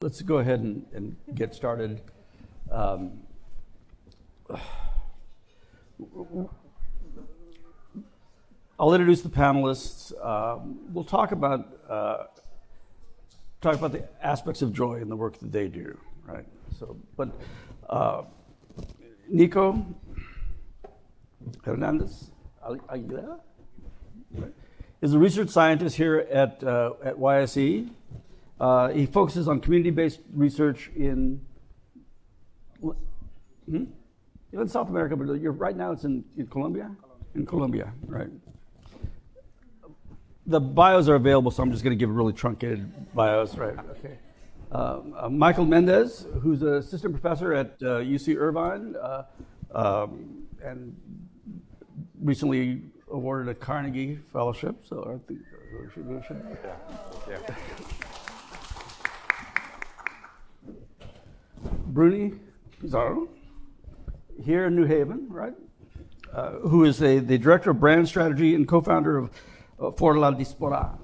Let's go ahead and get started. I'll introduce the panelists. We'll talk about the aspects of joy in the work that they do, right? Nico Hernandez-Aguilera is a research scientist here at YSE. He focuses on community-based research in South America, but right now it's in Colombia? In Colombia, right. The bios are available, so I'm just going to give really truncated bios, right? Okay. Michael Méndez, who's an assistant professor at UC Irvine, and recently awarded a Carnegie Fellowship, so I think we should. Yeah. Bruni Pizarro, here in New Haven, right? Who is the director of brand strategy and co-founder of For la Diáspora.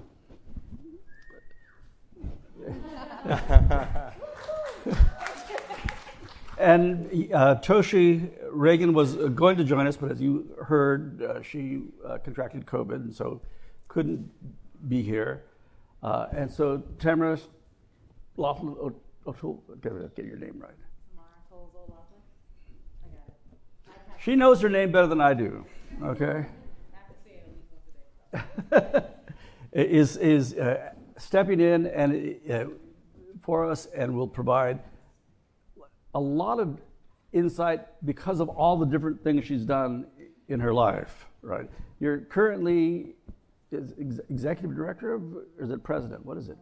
And Toshi Reagan was going to join us, but as you heard, she contracted COVID and so couldn't be here. And so Tamara, get your name right. She knows her name better than I do. Okay. is stepping in and for us and will provide a lot of insight because of all the different things she's done in her life. Right. You're currently executive director of, or is it president? What is it?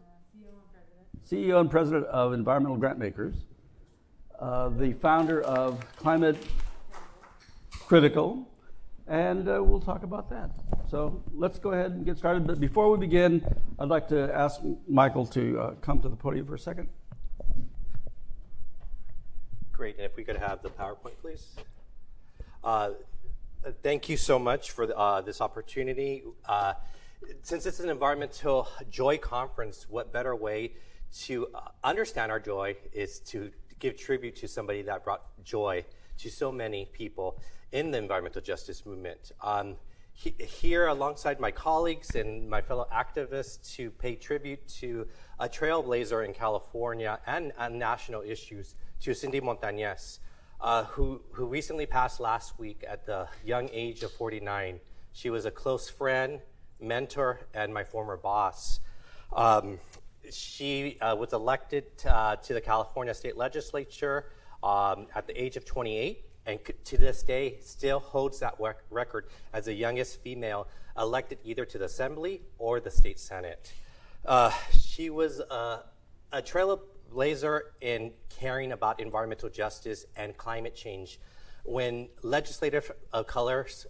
CEO and president of Environmental Grant Makers, the founder of Climate Critical, and we'll talk about that. So let's go ahead and get started. But before we begin, I'd like to ask Michael to come to the podium for a second. Great, and if we could have the PowerPoint, please. Thank you so much for this opportunity. Since it's an environmental joy conference, what better way to understand our joy is to give tribute to somebody that brought joy to so many people in the environmental justice movement. Here alongside my colleagues and my fellow activists to pay tribute to a trailblazer in California and on national issues, to Cindy Montañez, who recently passed last week at the young age of 49. She was a close friend, mentor, and my former boss. She was elected to the California State Legislature at the age of 28, and to this day still holds that record as the youngest female elected either to the Assembly or the State Senate. She was a trailblazer in caring about environmental justice and climate change when legislators of colors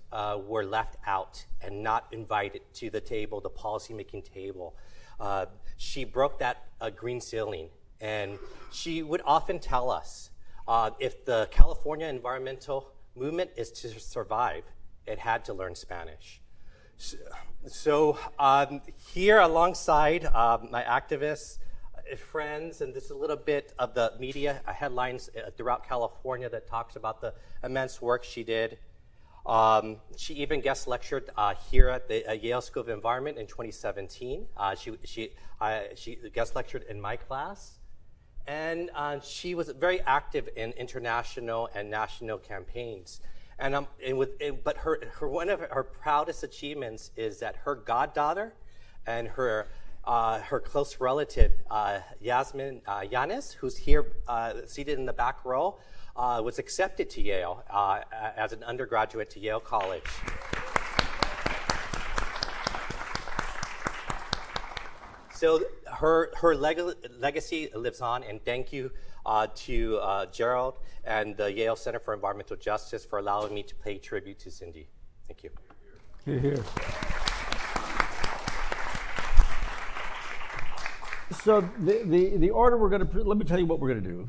were left out and not invited to the table, the policymaking table. She broke that green ceiling, and she would often tell us, if the California environmental movement is to survive, it had to learn Spanish. So here alongside my activists, friends, and this is a little bit of the media headlines throughout California that talks about the immense work she did. She even guest lectured here at the Yale School of Environment in 2017. She guest lectured in my class, and she was very active in international and national campaigns. But one of her proudest achievements is that her goddaughter and her close relative, Yasmin Yanis, who's here seated in the back row, was accepted to Yale as an undergraduate to Yale College. So her legacy lives on, and thank you to Gerald and the Yale Center for Environmental Justice for allowing me to pay tribute to Cindy. Thank you. Here, here. So the order we're going to, let me tell you what we're going to do.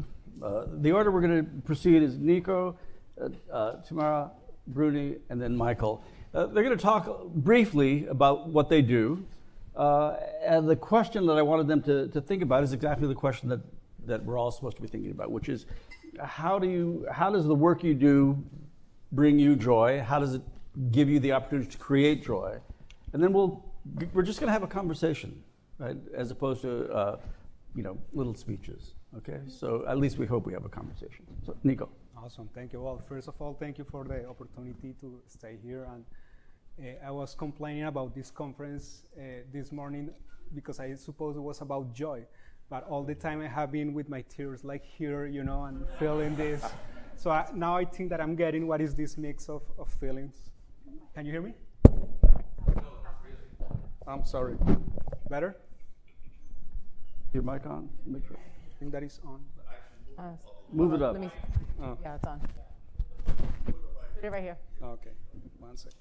The order we're going to proceed is Nico, Tamara, Bruni, and then Michael. They're going to talk briefly about what they do. And the question that I wanted them to think about is exactly the question that we're all supposed to be thinking about, which is how does the work you do bring you joy? How does it give you the opportunity to create joy? And then we're just going to have a conversation, right? As opposed to little speeches. Okay, so at least we hope we have a conversation. So Nico. Awesome, thank you. Well, first of all, thank you for the opportunity to stay here. And I was complaining about this conference this morning because I suppose it was about joy. But all the time I have been with my tears like here, and feeling this. So now I think that I'm getting what is this mix of feelings. Can you hear me? No, not really. I'm sorry. Better? Your mic on? Make sure. I think that is on. Move it up. Let me, Oh. yeah, it's on. Put it right here. Okay, 1 second.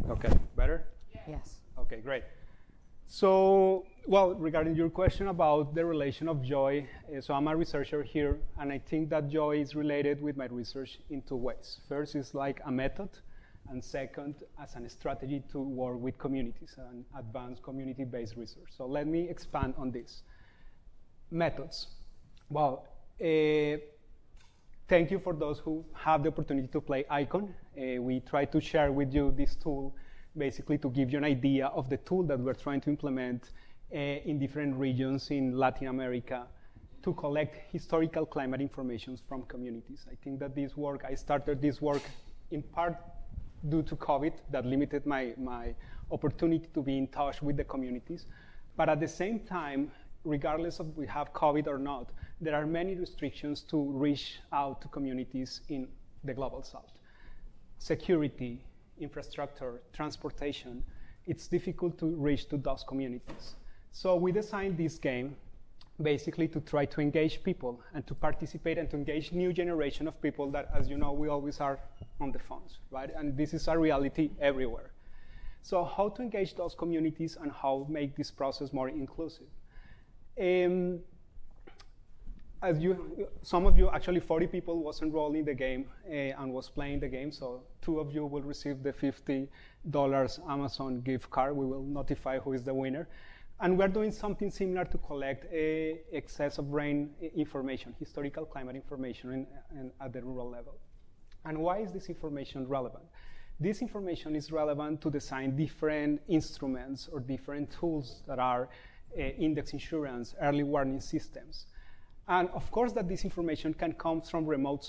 Okay, better? Yes. Okay, great. So, well, regarding your question about the relation of joy, so I'm a researcher here, and I think that joy is related with my research in two ways. First is like a method, and second, as a strategy to work with communities and advance community-based research. So let me expand on this. Methods. Well, thank you for those who have the opportunity to play Icon. We try to share with you this tool basically to give you an idea of the tool that we're trying to implement in different regions in Latin America to collect historical climate information from communities. I think that I started this work in part due to COVID that limited my opportunity to be in touch with the communities. But at the same time, regardless of we have COVID or not, there are many restrictions to reach out to communities in the Global South. Security, infrastructure, transportation, it's difficult to reach to those communities. So we designed this game basically to try to engage people and to participate and to engage new generation of people that, as you know, we always are on the phones, right? And this is a reality everywhere. So how to engage those communities and how make this process more inclusive? Some of you, actually 40 people was enrolled in the game and was playing the game, so 2 of you will receive the $50 Amazon gift card. We will notify who is the winner. And we're doing something similar to collect excess of rain information, historical climate information at the rural level. And why is this information relevant? This information is relevant to design different instruments or different tools that are index insurance, early warning systems. And of course that this information can come from remote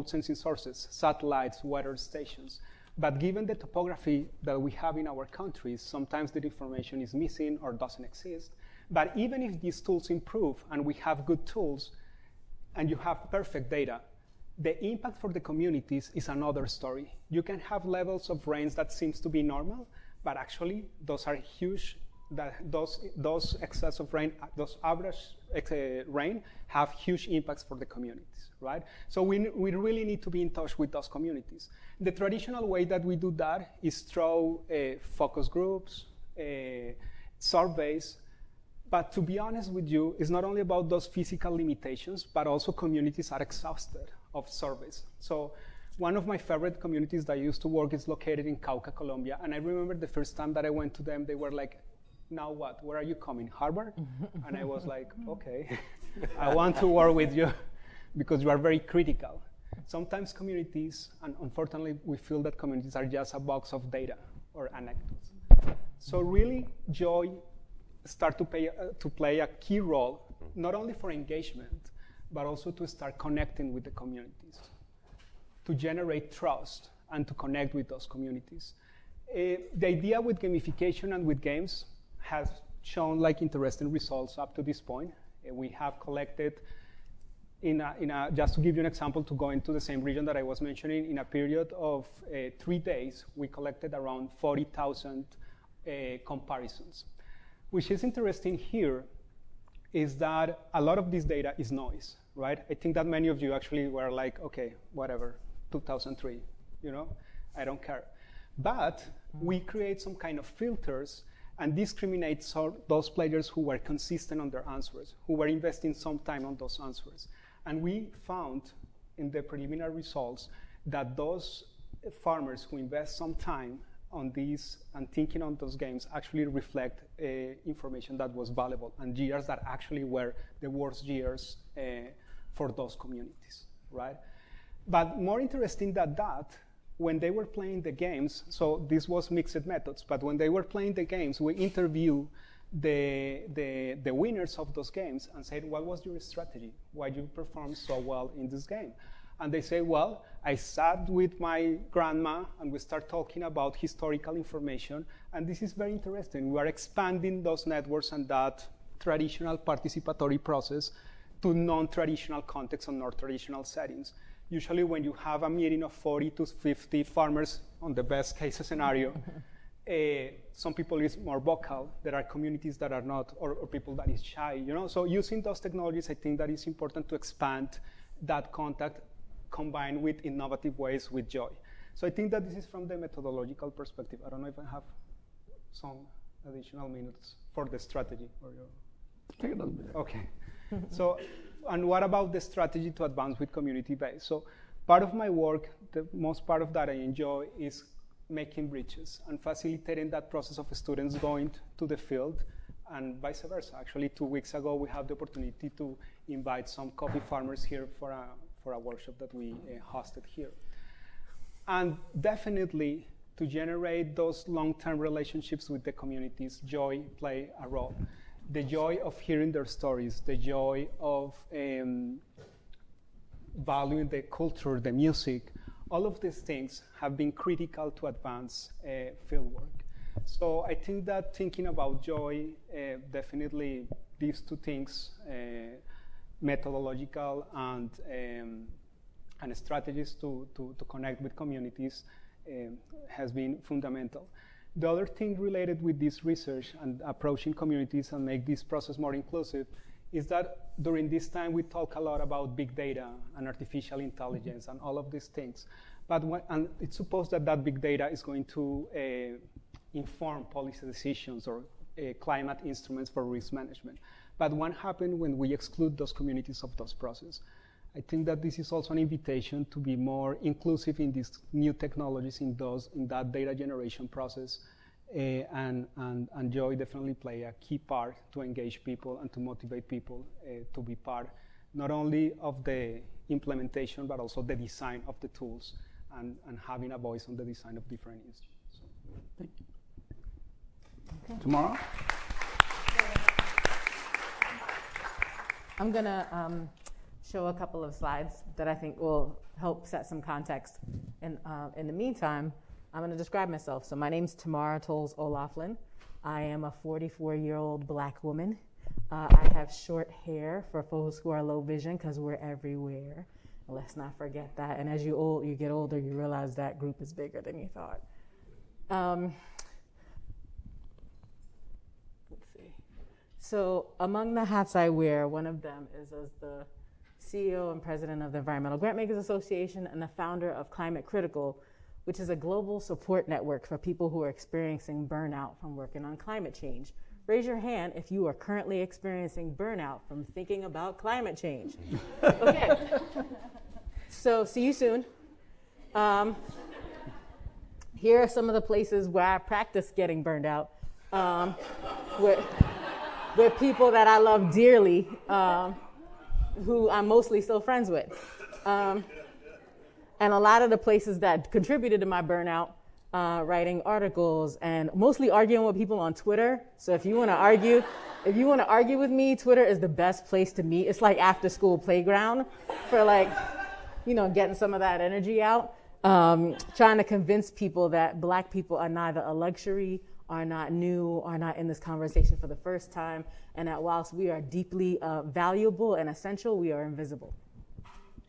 sensing sources, satellites, weather stations. But given the topography that we have in our countries, sometimes the information is missing or doesn't exist. But even if these tools improve and we have good tools and you have perfect data, the impact for the communities is another story. You can have levels of rains that seems to be normal, but actually those are huge. Those excess of rain, those average rain have huge impacts for the communities, right? So we really need to be in touch with those communities. The traditional way that we do that is through focus groups, surveys, but to be honest with you, it's not only about those physical limitations, but also communities are exhausted of surveys. So one of my favorite communities that I used to work is located in Cauca, Colombia, and I remember the first time that I went to them, they were like, now what? Where are you coming? Harvard? And I was like, okay, I want to work with you because you are very critical. Sometimes communities, and unfortunately we feel that communities are just a box of data or anecdotes. So really joy start to play a key role, not only for engagement, but also to start connecting with the communities, to generate trust and to connect with those communities. The idea with gamification and with games has shown like interesting results up to this point. We have collected, just to give you an example, to go into the same region that I was mentioning, in a period of 3 days, we collected around 40,000 comparisons. Which is interesting here is that a lot of this data is noise, right? I think that many of you actually were like, okay, whatever, 2003, I don't care. But we create some kind of filters and discriminate those players who were consistent on their answers, who were investing some time on those answers. And we found in the preliminary results that those farmers who invest some time on these and thinking on those games actually reflect information that was valuable and years that actually were the worst years for those communities, right? But more interesting than that, when they were playing the games, so this was mixed methods, but when they were playing the games, we interviewed the winners of those games and said, what was your strategy? Why did you perform so well in this game? And they say, well, I sat with my grandma and we start talking about historical information. And this is very interesting. We are expanding those networks and that traditional participatory process to non-traditional contexts and non-traditional settings. Usually when you have a meeting of 40 to 50 farmers, on the best case scenario, some people is more vocal. There are communities that are not, or people that is shy, you know? So using those technologies, I think that it's important to expand that contact combined with innovative ways with joy. So I think that this is from the methodological perspective. I don't know if I have some additional minutes for the strategy. Or your... Take another minute. Okay. So, and what about the strategy to advance with community-based? So part of my work, the most part of that I enjoy is making bridges and facilitating that process of students going to the field and vice versa. Actually, 2 weeks ago, we had the opportunity to invite some coffee farmers here for a workshop that we hosted here. And definitely, to generate those long-term relationships with the communities, joy play a role. The joy of hearing their stories, the joy of valuing the culture, the music, all of these things have been critical to advance fieldwork. So I think that thinking about joy, definitely these two things, methodological and strategies to connect with communities has been fundamental. The other thing related with this research and approaching communities and make this process more inclusive is that during this time we talk a lot about big data and artificial intelligence and all of these things. But and it's supposed that big data is going to inform policy decisions or climate instruments for risk management. But what happens when we exclude those communities of those processes? I think that this is also an invitation to be more inclusive in these new technologies in that data generation process, and joy definitely play a key part to engage people and to motivate people to be part not only of the implementation but also the design of the tools and having a voice on the design of different instruments. Thank you. Okay. Tamara? I'm gonna show a couple of slides that I think will help set some context. And in the meantime, I'm going to describe myself. So my name's Tamara Toles O'Laughlin. I am a 44-year-old Black woman. I have short hair for folks who are low vision because we're everywhere. Let's not forget that. And as you get older, you realize that group is bigger than you thought. Let's see. So among the hats I wear, one of them is as the CEO and president of the Environmental Grantmakers Association and the founder of Climate Critical, which is a global support network for people who are experiencing burnout from working on climate change. Raise your hand if you are currently experiencing burnout from thinking about climate change. Okay. So see you soon. Here are some of the places where I practice getting burned out with people that I love dearly, who I'm mostly still friends with. And a lot of the places that contributed to my burnout, writing articles and mostly arguing with people on Twitter. So if you want to argue with me, Twitter is the best place to meet. It's like after school playground for getting some of that energy out. Trying to convince people that Black people are neither a luxury, are not new, are not in this conversation for the first time, and that whilst we are deeply valuable and essential, we are invisible.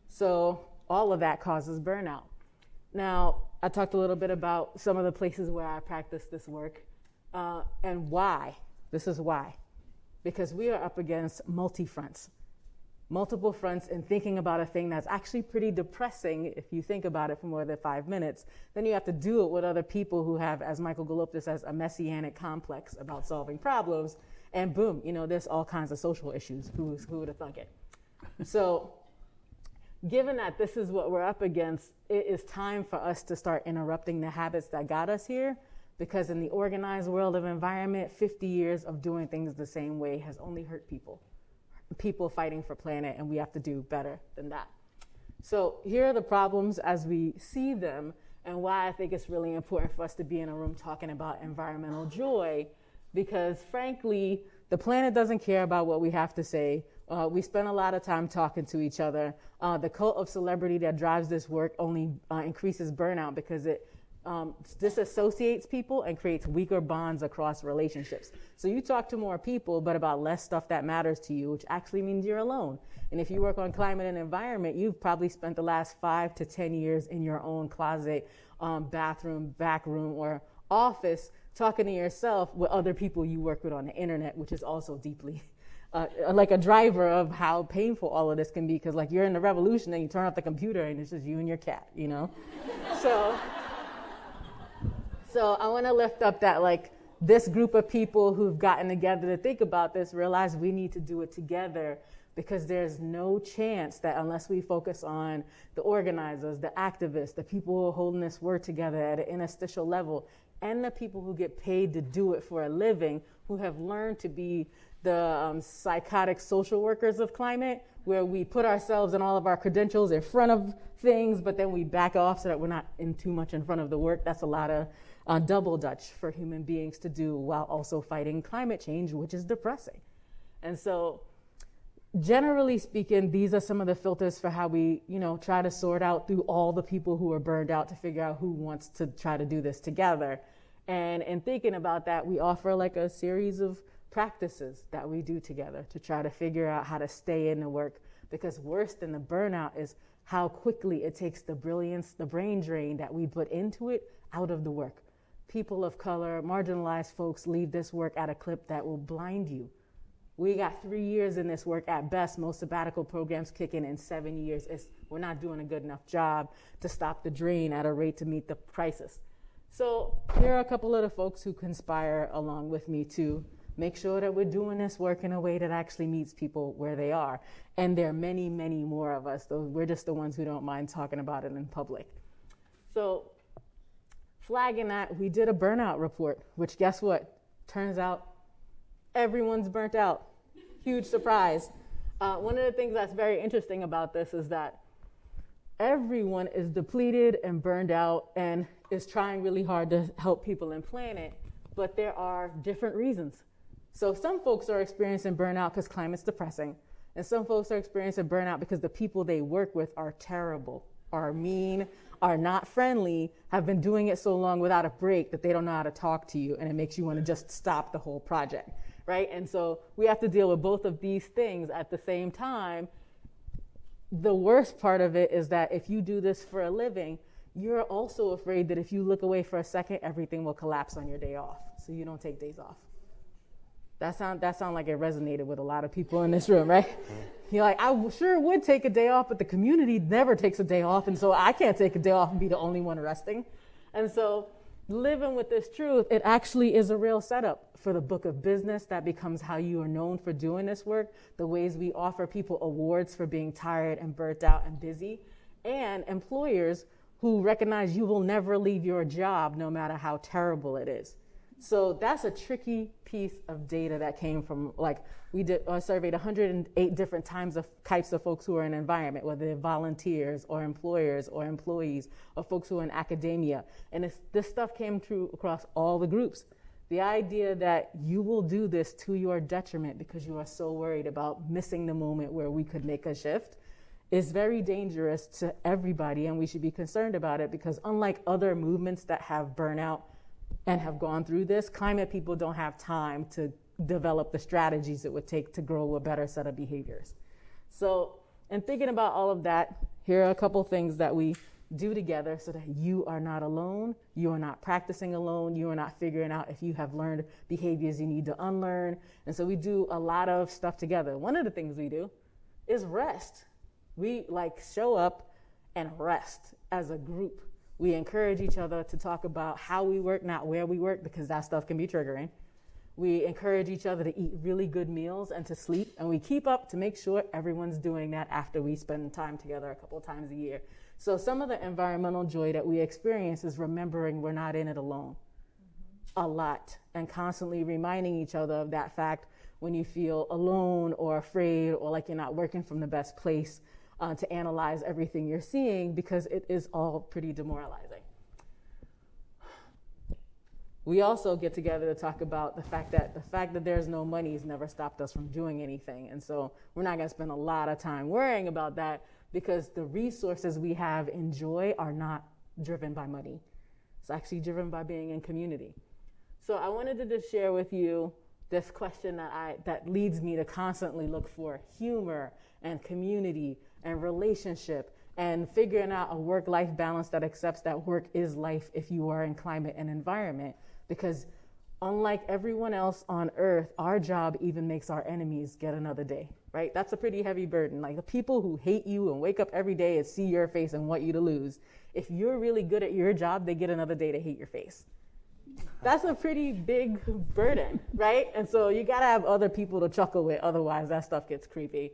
So all of that causes burnout. Now, I talked a little bit about some of the places where I practice this work, and why. This is why. Because we are up against multiple fronts in thinking about a thing that's actually pretty depressing if you think about it for more than 5 minutes. Then you have to do it with other people who have, as Michael Golopta says, a messianic complex about solving problems, and boom, there's all kinds of social issues. Who would have thunk it? So given that this is what we're up against, it is time for us to start interrupting the habits that got us here because in the organized world of environment, 50 years of doing things the same way has only hurt people fighting for planet, and we have to do better than that. So here are the problems as we see them, and why I think it's really important for us to be in a room talking about environmental joy, because frankly, the planet doesn't care about what we have to say. We spend a lot of time talking to each other. The cult of celebrity that drives this work only increases burnout because it disassociates people and creates weaker bonds across relationships. So you talk to more people, but about less stuff that matters to you, which actually means you're alone. And if you work on climate and environment, you've probably spent the last 5 to 10 years in your own closet, bathroom, back room, or office, talking to yourself with other people you work with on the internet, which is also deeply like a driver of how painful all of this can be, because like you're in the revolution and you turn off the computer and it's just you and your cat, you know? So I want to lift up that like this group of people who've gotten together to think about this realize we need to do it together, because there's no chance that unless we focus on the organizers, the activists, the people who are holding this work together at an interstitial level, and the people who get paid to do it for a living, who have learned to be the psychotic social workers of climate, where we put ourselves and all of our credentials in front of things, but then we back off so that we're not in too much in front of the work. That's a lot of double dutch for human beings to do while also fighting climate change, which is depressing. And so generally speaking, these are some of the filters for how we, try to sort out through all the people who are burned out to figure out who wants to try to do this together. And in thinking about that, we offer like a series of practices that we do together to try to figure out how to stay in the work, because worse than the burnout is how quickly it takes the brilliance, the brain drain that we put into it out of the work. People of color, marginalized folks leave this work at a clip that will blind you. We got 3 years in this work at best. Most sabbatical programs kick in 7 years. We're not doing a good enough job to stop the drain at a rate to meet the crisis. So here are a couple of the folks who conspire along with me to make sure that we're doing this work in a way that actually meets people where they are. And there are many, many more of us, though we're just the ones who don't mind talking about it in public. So flagging that, we did a burnout report, which guess what? Turns out everyone's burnt out. Huge surprise. One of the things that's very interesting about this is that everyone is depleted and burned out and is trying really hard to help people in planet, but there are different reasons. So some folks are experiencing burnout because climate's depressing, and some folks are experiencing burnout because the people they work with are terrible, are mean, are not friendly, have been doing it so long without a break that they don't know how to talk to you, and it makes you want to just stop the whole project, right? And so we have to deal with both of these things at the same time. The worst part of it is that if you do this for a living, you're also afraid that if you look away for a second, everything will collapse on your day off, so you don't take days off. That sound like it resonated with a lot of people in this room, right? You're like, I sure would take a day off, but the community never takes a day off, and so I can't take a day off and be the only one resting. And so living with this truth, it actually is a real setup for the book of business that becomes how you are known for doing this work, the ways we offer people awards for being tired and burnt out and busy, and employers who recognize you will never leave your job no matter how terrible it is. So that's a tricky piece of data that came from, we surveyed 108 different types of folks who are in environment, whether they're volunteers or employers or employees or folks who are in academia. And this stuff came through across all the groups. The idea that you will do this to your detriment because you are so worried about missing the moment where we could make a shift is very dangerous to everybody, and we should be concerned about it, because unlike other movements that have burnout and have gone through this, climate people don't have time to develop the strategies it would take to grow a better set of behaviors. So in thinking about all of that, here are a couple things that we do together so that you are not alone, you are not practicing alone, you are not figuring out if you have learned behaviors you need to unlearn. And so we do a lot of stuff together. One of the things we do is rest. We show up and rest as a group. We encourage each other to talk about how we work, not where we work, because that stuff can be triggering. We encourage each other to eat really good meals and to sleep, and we keep up to make sure everyone's doing that after we spend time together a couple times a year. So some of the environmental joy that we experience is remembering we're not in it alone. a lot, and constantly reminding each other of that fact when you feel alone or afraid or like you're not working from the best place, to analyze everything you're seeing, because it is all pretty demoralizing. We also get together to talk about the fact that there's no money has never stopped us from doing anything. And so we're not going to spend a lot of time worrying about that, because the resources we have in joy are not driven by money. It's actually driven by being in community. So I wanted to just share with you this question that leads me to constantly look for humor and community and relationship and figuring out a work-life balance that accepts that work is life if you are in climate and environment. Because unlike everyone else on earth, our job even makes our enemies get another day, right? That's a pretty heavy burden. Like, the people who hate you and wake up every day and see your face and want you to lose, if you're really good at your job, they get another day to hate your face. That's a pretty big burden, right? And so you gotta have other people to chuckle with, otherwise that stuff gets creepy.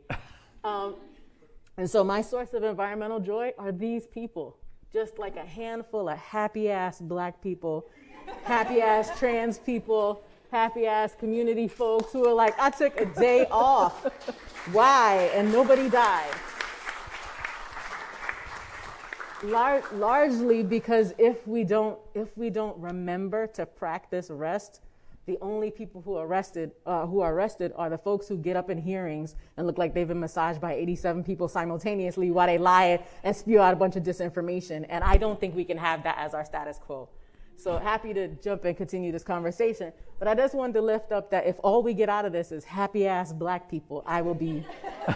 And so my source of environmental joy are these people, just like a handful of happy-ass Black people, happy-ass trans people, happy-ass community folks who are like, I took a day off. Why? And nobody died. Largely because if we don't remember to practice rest, the only people who are arrested are the folks who get up in hearings and look like they've been massaged by 87 people simultaneously while they lie and spew out a bunch of disinformation. And I don't think we can have that as our status quo. So happy to jump and continue this conversation. But I just wanted to lift up that if all we get out of this is happy ass Black people, I'll be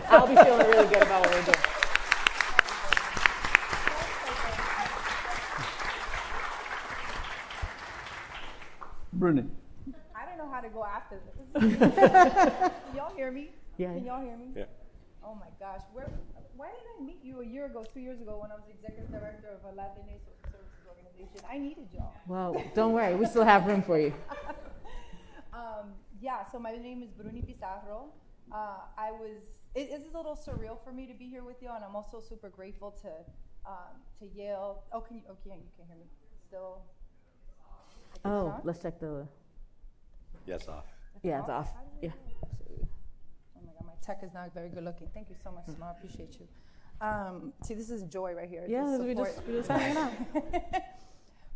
feeling really good about what we're doing. Bruni. I don't know how to go after this. Y'all hear me? Yeah. Can y'all hear me? Yeah. Oh my gosh. Why didn't I meet you a year ago, 2 years ago, when I was the executive director of a Latina social services organization? I needed y'all. Well, don't worry. We still have room for you. So my name is Bruni Pizarro. It's a little surreal for me to be here with you, and I'm also super grateful to Yale. You can't hear me still? Oh, let's check the. Yes, off. Yeah, it's off. Yeah. Oh my God, my tech is not very good looking. Thank you so much, Tamara. I appreciate you. See, this is joy right here. Yeah, we just hanging out.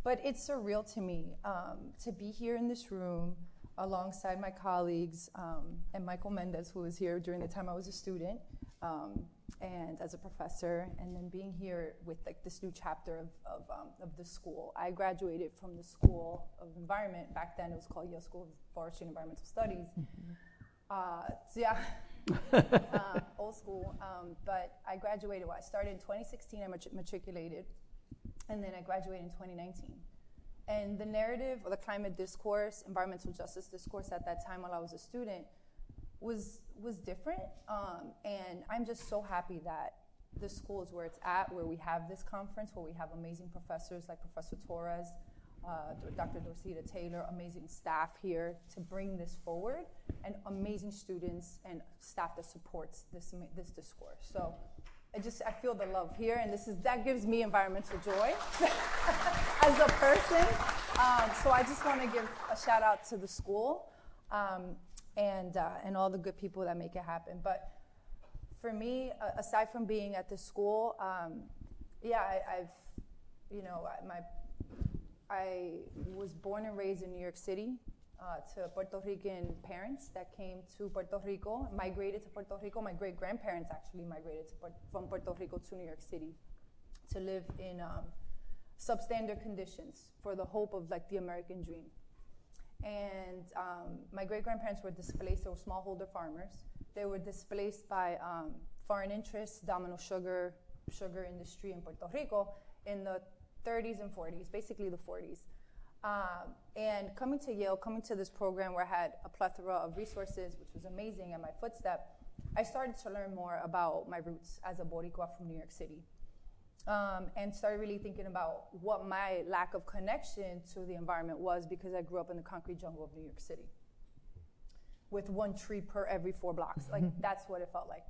But it's surreal to me to be here in this room alongside my colleagues and Michael Méndez, who was here during the time I was a student and as a professor, and then being here with like this new chapter of the school. I graduated from the School of Environment. Back then it was called Yale School of Forestry and Environmental Studies. Old school. But I graduated, I started in 2016, I matriculated, and then I graduated in 2019. And the narrative or the climate discourse, environmental justice discourse at that time while I was a student was different. And I'm just so happy that the school is where it's at, where we have this conference, where we have amazing professors like Professor Torres, Dr. Dorsita Taylor, amazing staff here to bring this forward, and amazing students and staff that supports this discourse. So I feel the love here, and that gives me environmental joy as a person. So I just want to give a shout out to the school and all the good people that make it happen. But for me, aside from being at the school, I was born and raised in New York City to Puerto Rican parents that came to Puerto Rico, migrated to Puerto Rico. My great-grandparents actually migrated from Puerto Rico to New York City to live in substandard conditions for the hope of like the American dream. And my great-grandparents were displaced. They were smallholder farmers. They were displaced by foreign interests, Domino sugar industry in Puerto Rico in the 30s and 40s, basically the 40s. And coming to Yale, coming to this program where I had a plethora of resources, which was amazing at my footstep, I started to learn more about my roots as a Boricua from New York City. And started really thinking about what my lack of connection to the environment was, because I grew up in the concrete jungle of New York City with one tree per every 4 blocks. Like, that's what it felt like.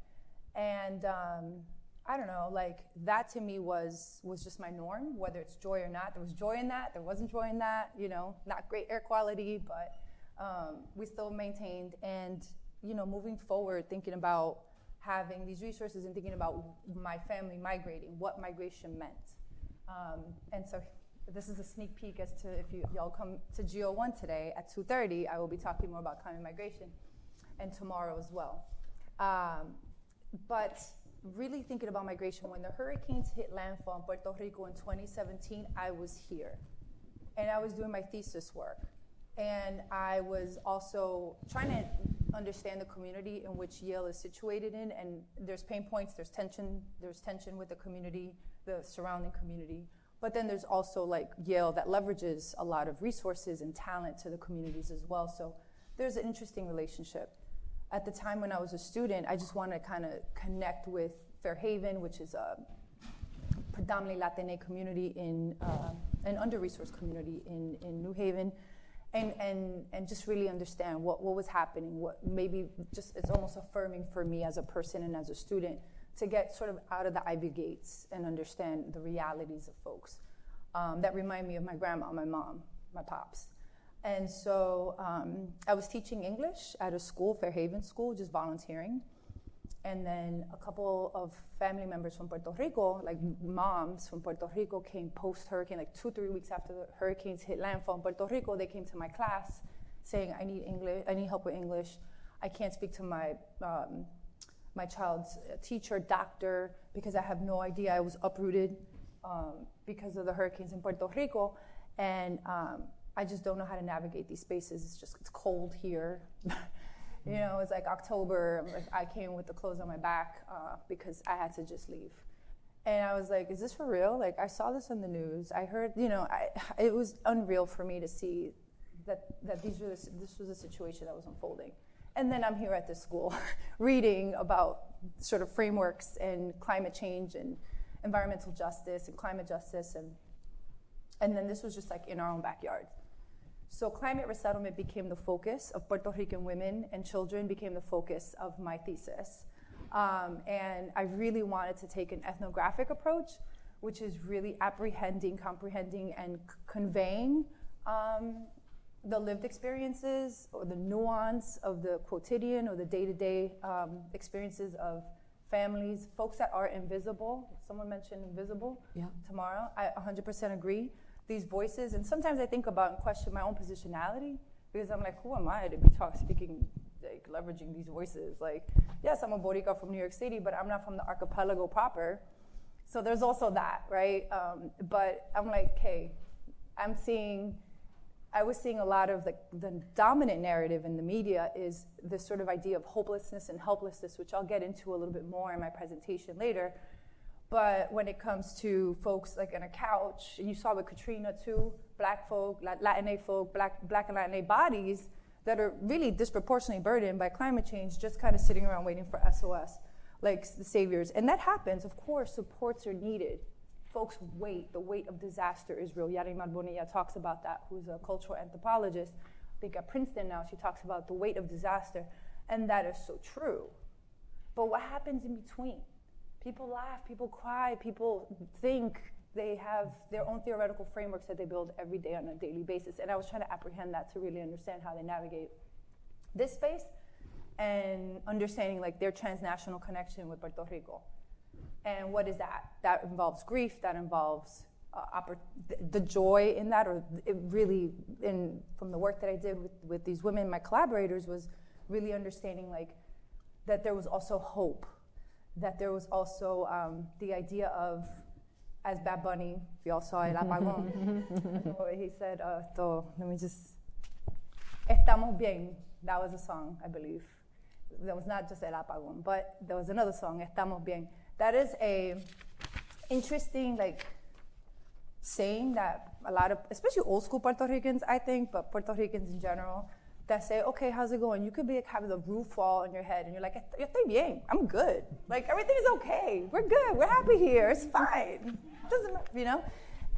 And I don't know, like that to me was just my norm, whether it's joy or not. There was joy in that, there wasn't joy in that, you know, not great air quality, but we still maintained. And, you know, moving forward, thinking about having these resources and thinking about my family migrating, what migration meant. And so this is a sneak peek as to if y'all come to GO1 today at 2:30, I will be talking more about climate migration, and tomorrow as well. But really thinking about migration, when the hurricanes hit landfall in Puerto Rico in 2017, I was here. And I was doing my thesis work. And I was also trying to understand the community in which Yale is situated in. And there's pain points, there's tension with the community, the surrounding community. But then there's also like Yale that leverages a lot of resources and talent to the communities as well. So there's an interesting relationship. At the time when I was a student, I just wanted to kind of connect with Fairhaven, which is a predominantly Latina community in an under-resourced community in New Haven, and just really understand what was happening. What maybe just it's almost affirming for me as a person and as a student to get sort of out of the Ivy Gates and understand the realities of folks that remind me of my grandma, my mom, my pops. And so I was teaching English at a school, Fairhaven School, just volunteering. And then a couple of family members from Puerto Rico, like moms from Puerto Rico, came post-hurricane, like 2-3 weeks after the hurricanes hit landfall in Puerto Rico. They came to my class saying, I need English, I need help with English. I can't speak to my my child's teacher, doctor, because I have no idea. I was uprooted because of the hurricanes in Puerto Rico. And I just don't know how to navigate these spaces. It's cold here. You know, it's like October. I came with the clothes on my back because I had to just leave. And I was like, is this for real? Like, I saw this on the news. I heard, you know, it was unreal for me to see that this was a situation that was unfolding. And then I'm here at this school reading about sort of frameworks and climate change and environmental justice and climate justice. And then this was just like in our own backyard. So climate resettlement became the focus of Puerto Rican women, and children became the focus of my thesis. And I really wanted to take an ethnographic approach, which is really apprehending, comprehending, and conveying the lived experiences or the nuance of the quotidian or the day-to-day experiences of families, folks that are invisible. Someone mentioned invisible, yeah. Tamara. I 100% agree. These voices, and sometimes I think about and question my own positionality, because I'm like, who am I to be speaking, like leveraging these voices? Like, yes, I'm a Boricua from New York City, but I'm not from the archipelago proper. So there's also that, right? But I'm like, hey, I was seeing a lot of the dominant narrative in the media is this sort of idea of hopelessness and helplessness, which I'll get into a little bit more in my presentation later. But when it comes to folks like on a couch, and you saw with Katrina too, Black folk, Latina folk, Black and Latina bodies that are really disproportionately burdened by climate change, just kind of sitting around waiting for SOS, like the saviors. And that happens, of course, supports are needed. Folks wait, the weight of disaster is real. Yarimar Bonilla talks about that, who's a cultural anthropologist. I think at Princeton now, she talks about the weight of disaster, and that is so true. But what happens in between? People laugh, people cry, people think they have their own theoretical frameworks that they build every day on a daily basis. And I was trying to apprehend that to really understand how they navigate this space and understanding like their transnational connection with Puerto Rico. And what is that? That involves grief, that involves the joy in that, or it really, from the work that I did with these women, my collaborators, was really understanding like that there was also hope, that there was also the idea of, as Bad Bunny, we all saw El Apagón, he said, let me just, Estamos Bien, that was a song, I believe. That was not just El Apagón, but there was another song, Estamos Bien. That is a interesting saying that a lot of, especially old school Puerto Ricans, I think, but Puerto Ricans in general, that say, okay, how's it going? You could be having the roof fall on your head and you're like, yo estoy bien, I'm good. Like everything is okay, we're good, we're happy here, it's fine. Doesn't matter, you know?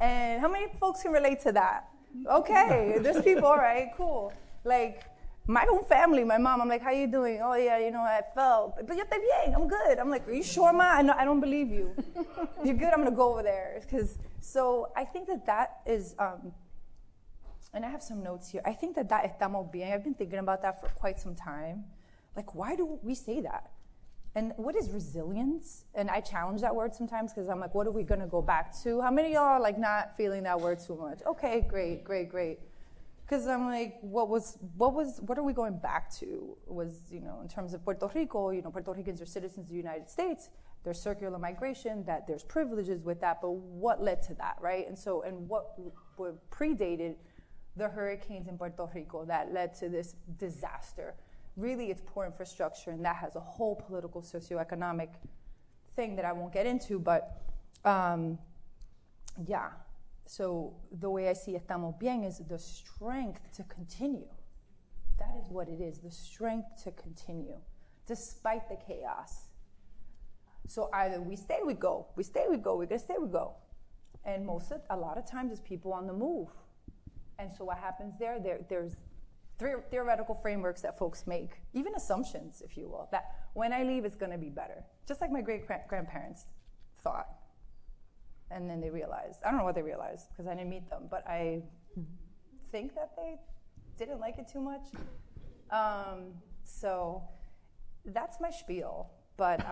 And how many folks can relate to that? Okay, there's people, all right, cool. Like, my own family, my mom, I'm like, how you doing? Oh yeah, I fell. But yo estoy bien, I'm good. I'm like, are you sure, Ma? I don't believe you. You're good, I'm gonna go over there. So I think that is, and I have some notes here. I think that estamos bien, I've been thinking about that for quite some time. Like, why do we say that? And what is resilience? And I challenge that word sometimes because I'm like, what are we gonna go back to? How many of y'all are like not feeling that word too much? Okay, great. Because I'm like, what are we going back to? Was, in terms of Puerto Rico, Puerto Ricans are citizens of the United States. There's circular migration, that there's privileges with that, but what led to that, right? And what predated the hurricanes in Puerto Rico that led to this disaster? Really, it's poor infrastructure, and that has a whole political, socioeconomic thing that I won't get into, but yeah. So the way I see estamos bien is the strength to continue. That is what it is, the strength to continue, despite the chaos. So either we stay, we go, we're gonna stay, we go. And a lot of times it's people on the move. And so what happens there's theoretical frameworks that folks make, even assumptions, if you will, that when I leave, it's gonna be better. Just like my great-grandparents thought. And then they realized, I don't know what they realized because I didn't meet them, but I think that they didn't like it too much. So that's my spiel. But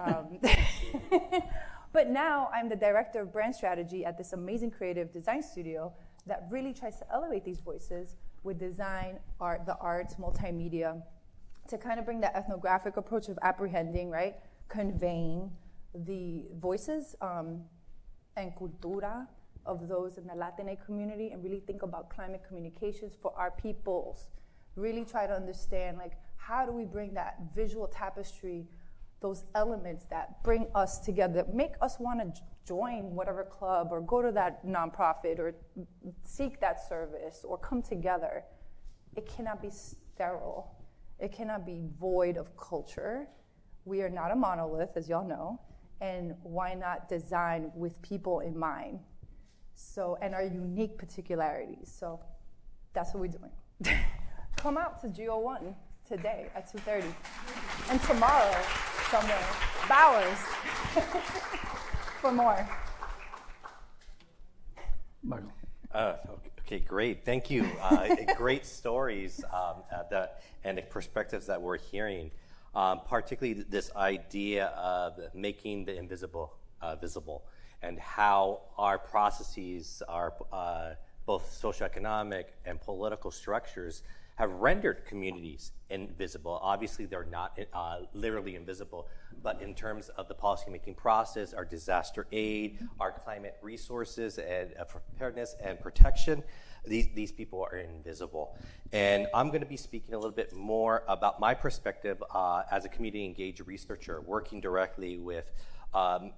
but now I'm the director of brand strategy at this amazing creative design studio that really tries to elevate these voices with design, art, the arts, multimedia, to kind of bring that ethnographic approach of apprehending, right? Conveying the voices and cultura of those in the Latinx community, and really think about climate communications for our peoples. Really try to understand, like, how do we bring that visual tapestry, those elements that bring us together, that make us want to join whatever club or go to that nonprofit or seek that service or come together. It cannot be sterile. It cannot be void of culture. We are not a monolith, as y'all know. And why not design with people in mind? So, and our unique particularities. So that's what we're doing. Come out to GO1 today at 2:30. And tomorrow, somewhere, Bowers, for more. Michael. Okay, great. Thank you. Great stories and the perspectives that we're hearing. Particularly this idea of making the invisible visible, and how our processes, our both socioeconomic and political structures have rendered communities invisible. Obviously, they're not literally invisible, but in terms of the policymaking process, our disaster aid, our climate resources and preparedness and protection, these people are invisible. And I'm going to be speaking a little bit more about my perspective as a community engaged researcher, working directly with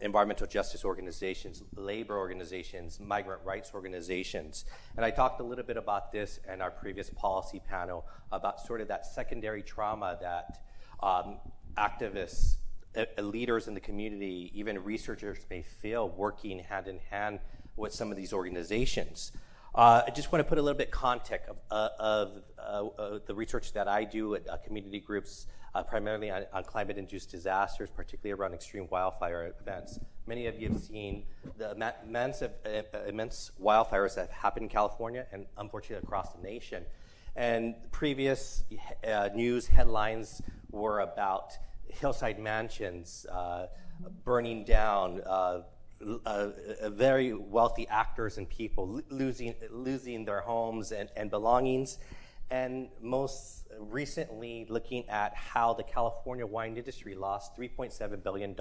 environmental justice organizations, labor organizations, migrant rights organizations. And I talked a little bit about this in our previous policy panel about sort of that secondary trauma that activists, leaders in the community, even researchers may feel working hand in hand with some of these organizations. I just want to put a little bit context of the research that I do at community groups, primarily on climate-induced disasters, particularly around extreme wildfire events. Many of you have seen the immense wildfires that have happened in California and unfortunately across the nation. And previous news headlines were about hillside mansions burning down, very wealthy actors and people losing their homes and belongings. And most recently, looking at how the California wine industry lost $3.7 billion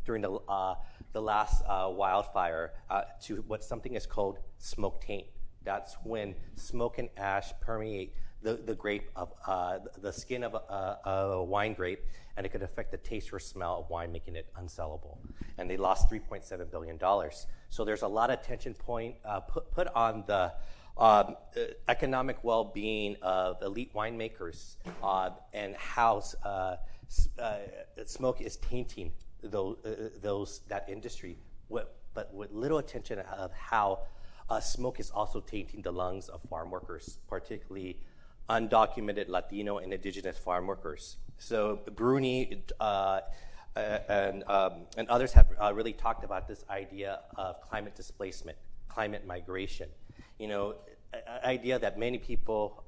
during the last wildfire to what something is called smoke taint. That's when smoke and ash permeate the grape of the skin of a wine grape, and it could affect the taste or smell of wine, making it unsellable. And they lost $3.7 billion. So there's a lot of tension point put on the economic well-being of elite winemakers and how smoke is tainting that industry, but with little attention of how smoke is also tainting the lungs of farm workers, particularly undocumented Latino and indigenous farm workers. So Bruni and others have really talked about this idea of climate displacement, climate migration. Idea that many people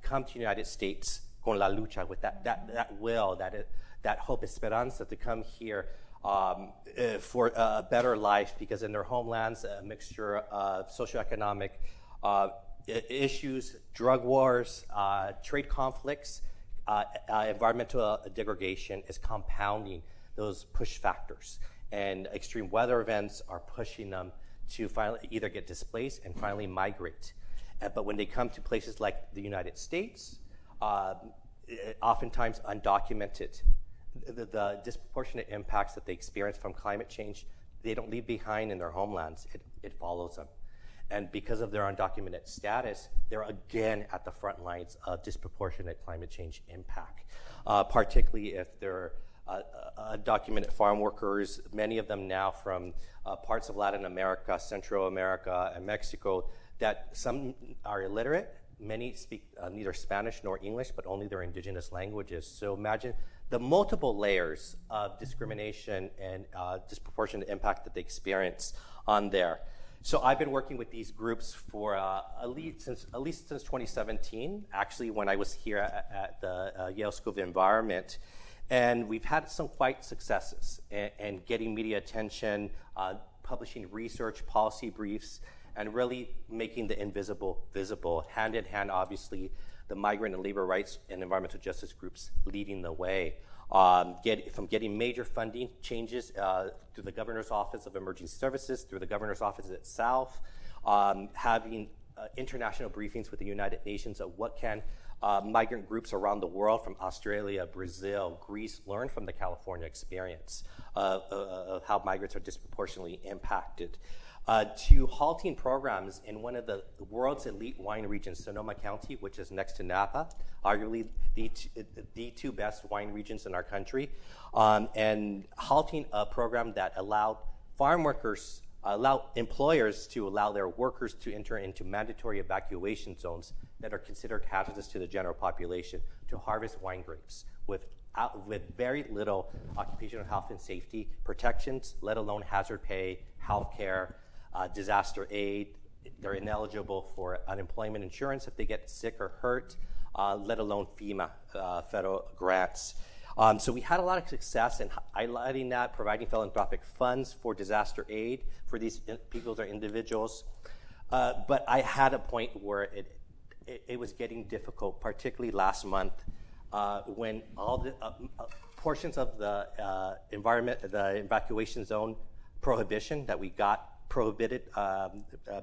come to the United States con la lucha, with that will, that hope, esperanza to come here for a better life, because in their homelands, a mixture of socioeconomic issues, drug wars, trade conflicts, environmental degradation is compounding those push factors. And extreme weather events are pushing them to finally either get displaced and finally migrate. But when they come to places like the United States, oftentimes undocumented, the disproportionate impacts that they experience from climate change, they don't leave behind in their homelands. It follows them. And because of their undocumented status, they're again at the front lines of disproportionate climate change impact, particularly if they're undocumented farm workers, many of them now from parts of Latin America, Central America, and Mexico, that some are illiterate. Many speak neither Spanish nor English, but only their indigenous languages. So imagine the multiple layers of discrimination and disproportionate impact that they experience on there. So I've been working with these groups for at least since 2017, actually when I was here at the Yale School of Environment. And we've had some quite successes in getting media attention, publishing research, policy briefs, and really making the invisible visible, hand in hand, obviously, the migrant and labor rights and environmental justice groups leading the way. From getting major funding changes through the Governor's Office of Emerging Services, through the Governor's Office itself, having international briefings with the United Nations of what can migrant groups around the world from Australia, Brazil, Greece learn from the California experience of how migrants are disproportionately impacted. To halting programs in one of the world's elite wine regions, Sonoma County, which is next to Napa, arguably the two best wine regions in our country, and halting a program that allowed farm workers, allow employers to allow their workers to enter into mandatory evacuation zones that are considered hazardous to the general population to harvest wine grapes with very little occupational health and safety protections, let alone hazard pay, health care, disaster aid. They're ineligible for unemployment insurance if they get sick or hurt, let alone FEMA federal grants. So we had a lot of success in highlighting that, providing philanthropic funds for disaster aid for these people or individuals. But I had a point where it was getting difficult, particularly last month, when all the portions of the the evacuation zone prohibition that we got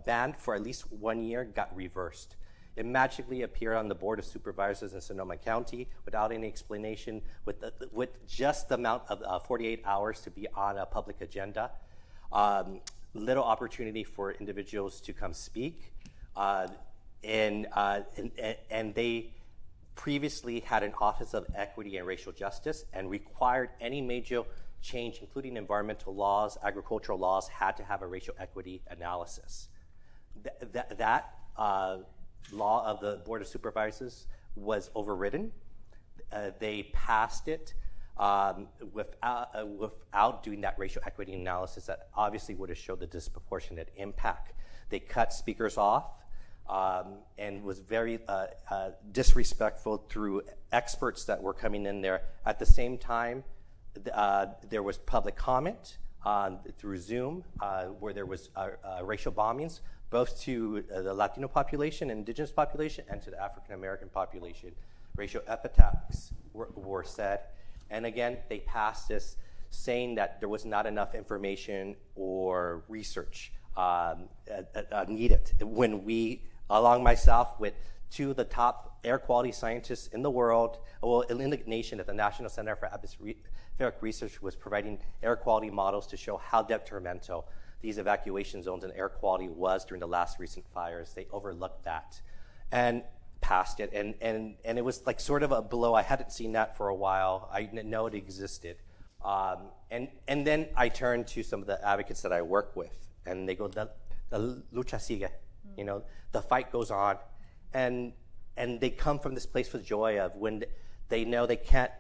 banned for at least 1 year got reversed. It magically appeared on the Board of Supervisors in Sonoma County without any explanation, with just the amount of 48 hours to be on a public agenda. Little opportunity for individuals to come speak. And they previously had an Office of Equity and Racial Justice and required any major change, including environmental laws, agricultural laws, had to have a racial equity analysis. That law of the Board of Supervisors was overridden. They passed it without doing that racial equity analysis that obviously would have showed the disproportionate impact. They cut speakers off and was very disrespectful through experts that were coming in there. At the same time, there was public comment through Zoom where there was racial bombings, both to the Latino population, indigenous population, and to the African American population. Racial epithets were said. And again, they passed this saying that there was not enough information or research needed. When we, along myself, with two of the top air quality scientists in the world, well, in the nation at the National Center for Atmospheric Research, was providing air quality models to show how detrimental these evacuation zones and air quality was during the last recent fires. They overlooked that and passed it. And it was like sort of a blow. I hadn't seen that for a while. I didn't know it existed. And then I turned to some of the advocates that I work with, and they go, the lucha sigue, the fight goes on. And and they come from this place of joy of when they know they can't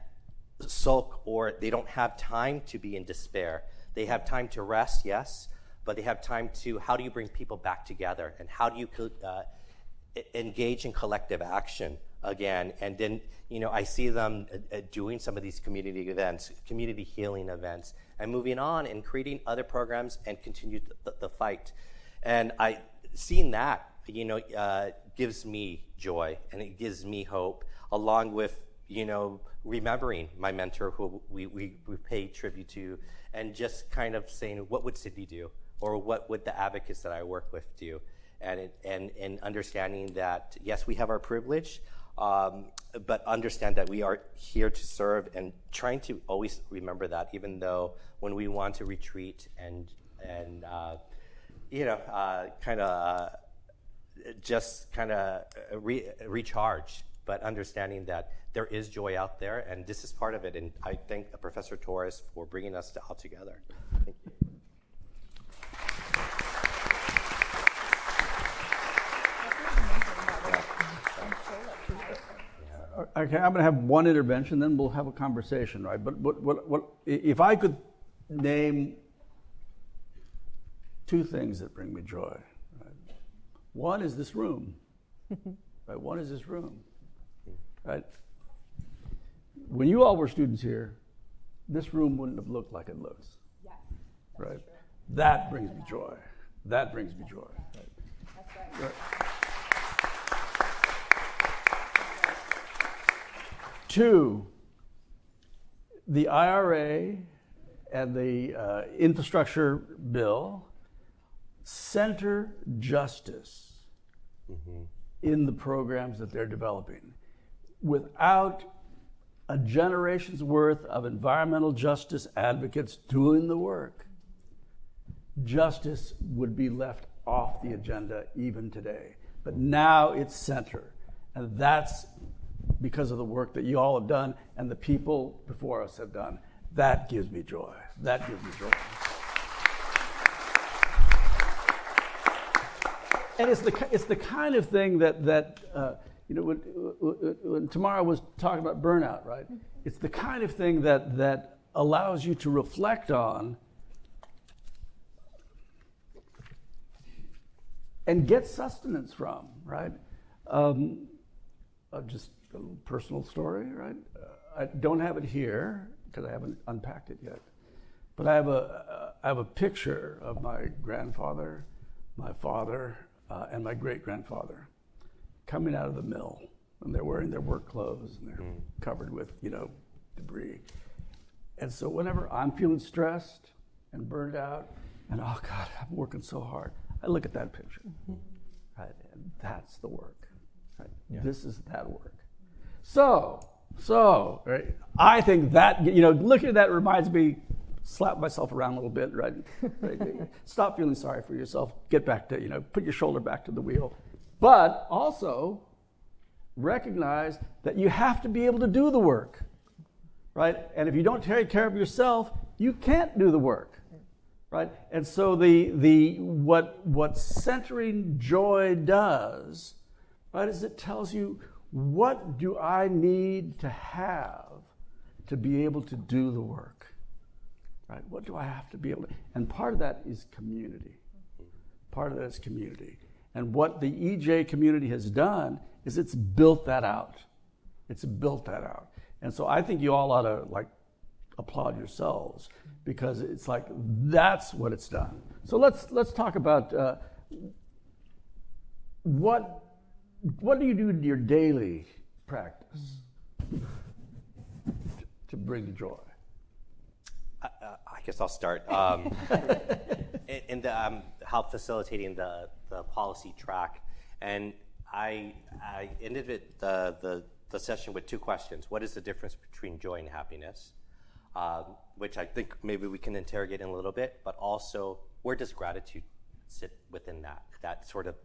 sulk or they don't have time to be in despair. They have time to rest, yes, but they have time to, how do you bring people back together, and how do you engage in collective action again? And then, I see them doing some of these community events, community healing events, and moving on and creating other programs and continue the fight. And seeing that, gives me joy, and it gives me hope, along with, remembering my mentor who we pay tribute to, and just kind of saying, what would Sydney do? Or what would the advocates that I work with do? And understanding that, yes, we have our privilege, but understand that we are here to serve, and trying to always remember that, even though when we want to retreat and recharge, but understanding that there is joy out there, and this is part of it. And I thank Professor Torres for bringing us all together. Thank you. Okay, I'm going to have one intervention, then we'll have a conversation, right? But what if I could name two things that bring me joy? Right? One is this room, right? One is this room, right? When you all were students here, this room wouldn't have looked like it looks. Yes, right? true. That brings me joy. That brings me joy. Right? That's right. Right. Two, the IRA and the infrastructure bill center justice in the programs that they're developing. Without a generation's worth of environmental justice advocates doing the work, justice would be left off the agenda even today. But now it's center, and that's because of the work that you all have done and the people before us have done. That gives me joy. That gives me joy. And it's the kind of thing that when Tamara was talking about burnout, right? It's the kind of thing that allows you to reflect on and get sustenance from, right? Just a little personal story, right? I don't have it here because I haven't unpacked it yet, but I have a picture of my grandfather, my father, and my great-grandfather coming out of the mill, and they're wearing their work clothes and they're covered with debris. And so whenever I'm feeling stressed and burned out, and oh God, I'm working so hard, I look at that picture, right? And that's the work. Right? Yeah. This is that work. So, right? I think that looking at that reminds me, slap myself around a little bit, right? Stop feeling sorry for yourself. Get back to put your shoulder back to the wheel, but also recognize that you have to be able to do the work, right? And if you don't take care of yourself, you can't do the work, right? And so what centering joy does, right, is it tells you, what do I need to have to be able to do the work, right? What do I have to be able to? And part of that is community. Part of that is community. And what the EJ community has done is it's built that out. It's built that out. And so I think you all ought to applaud yourselves, because it's that's what it's done. So let's talk about what do you do in your daily practice to bring joy? I guess I'll start. In the how facilitating the policy track, and I ended the session with two questions. What is the difference between joy and happiness? Which I think maybe we can interrogate in a little bit, but also where does gratitude sit within that sort of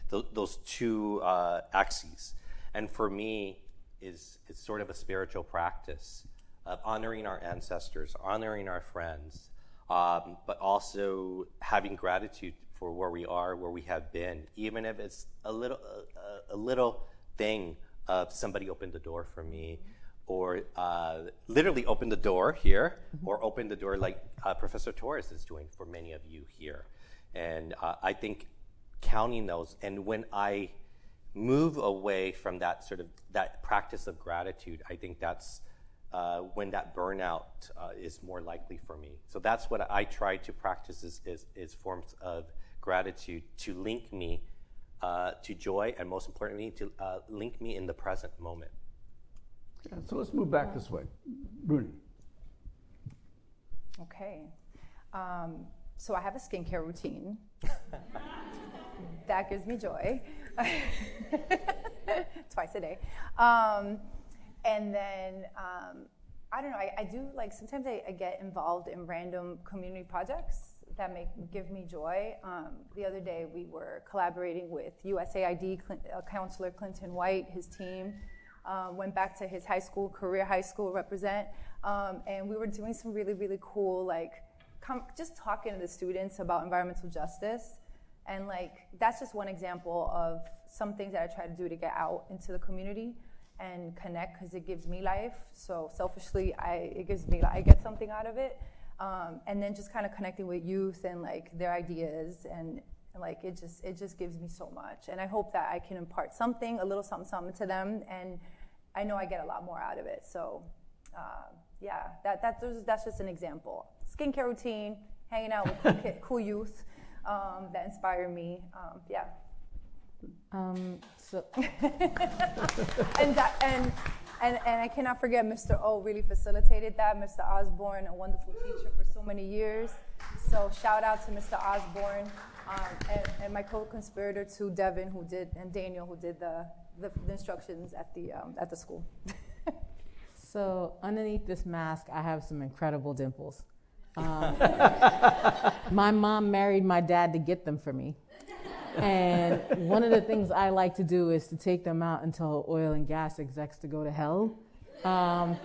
those two axes? And for me, it's sort of a spiritual practice of honoring our ancestors, honoring our friends, but also having gratitude for where we are, where we have been, even if it's a little thing of somebody opened the door for me, or literally opened the door here, or opened the door like Professor Torres is doing for many of you here. And I think counting those, and when I move away from that sort of that practice of gratitude, I think that's when that burnout is more likely for me. So that's what I try to practice is forms of gratitude to link me to joy, and most importantly, to link me in the present moment. Yeah, so let's move back this way. Bruni. Okay. So I have a skincare routine. That gives me joy. Twice a day. And then, I don't know, I do, like, sometimes I get involved in random community projects that give me joy. The other day, we were collaborating with USAID counselor Clinton White, his team. Went back to his high school, career high school represent, and we were doing some really, really cool, like, just talking to the students about environmental justice. And, like, that's just one example of some things that I try to do to get out into the community and connect, because it gives me life. So selfishly, I get something out of it. And then just kind of connecting with youth and, like, their ideas, and like, it just gives me so much. And I hope that I can impart something, a little something to them, and I know I get a lot more out of it. So yeah, that's just an example. Skincare routine, hanging out with cool youth that inspire me. Yeah. So and I cannot forget Mr. O really facilitated that. Mr. Osborne, a wonderful teacher for so many years. So shout out to Mr. Osborne, and my co-conspirator to Devin, and Daniel, who did the instructions at the school. So underneath this mask, I have some incredible dimples. My mom married my dad to get them for me. And one of the things I like to do is to take them out and tell oil and gas execs to go to hell. I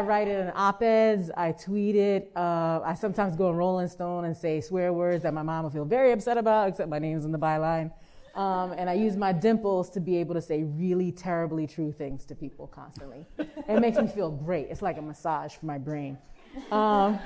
write it in op-eds, I tweet it, I sometimes go on Rolling Stone and say swear words that my mom will feel very upset about, except my name's in the byline. And I use my dimples to be able to say really terribly true things to people constantly. It makes me feel great. It's like a massage for my brain. The